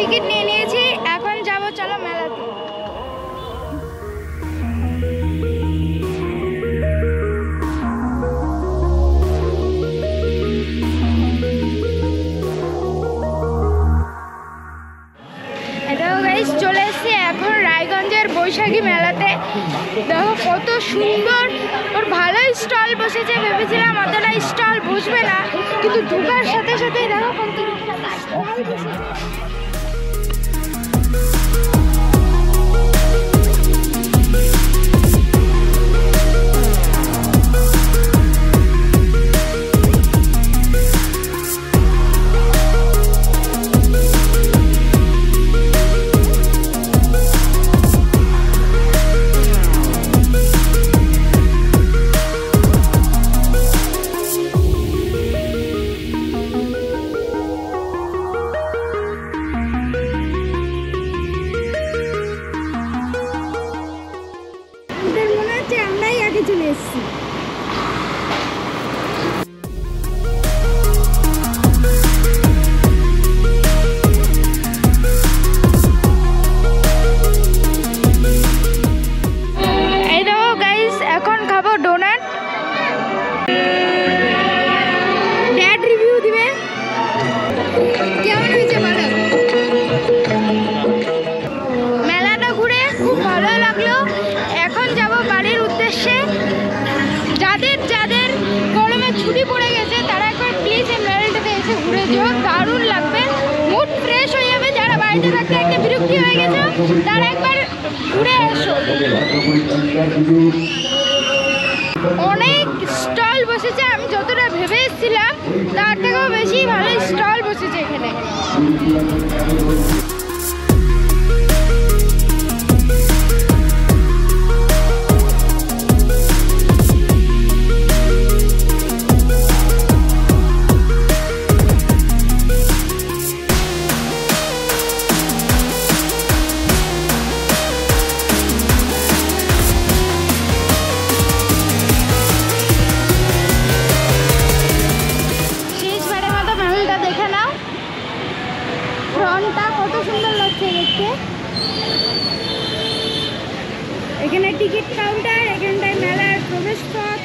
Ticket নিয়ে নিয়েছি, এখন যাবো চলো মেলাতে। চলে এসেছি এখন রায়গঞ্জের বৈশাখী মেলাতে। দেখো কত সুন্দর, ওর ভালোই স্টল বসেছে। ভেবেছিলাম অতটা স্টল বসবে না, কিন্তু ঢোকার সাথে সাথেই দেখো কত স্টল বসেছে। আমরাই আগে চলে এসেছি। এই দেখো গাইস, এখন খাবো ডোনাট। ড্যাড রিভিউ দিবে কেমন হয়েছে বলো। মেলাটা ঘুরে খুব ভালো লাগলো। এখন যাব বাড়ির উদ্দেশ্যে। যাদের যাদের গরমে ছুটি পড়ে গেছে তারা একবার প্লিজ এই মেলাটাতে এসে ঘুরে যেও, দারুণ লাগবে, মুড ফ্রেশ হয়ে যাবে। যারা বাড়িতে থাকতে একটা বিরক্তি হয়ে গেছে তারা একবার ঘুরে এসো। অনেক স্টল বসেছে, আমি যতটা ভেবে এসেছিলাম তার থেকেও বেশি ভালো স্টল বসেছে এখানে। ফ্রন্টটা কত সুন্দর লাগছে দেখতে। এখানে টিকিট কাউন্টার, এখানটায় মেলার প্রবেশ পথ।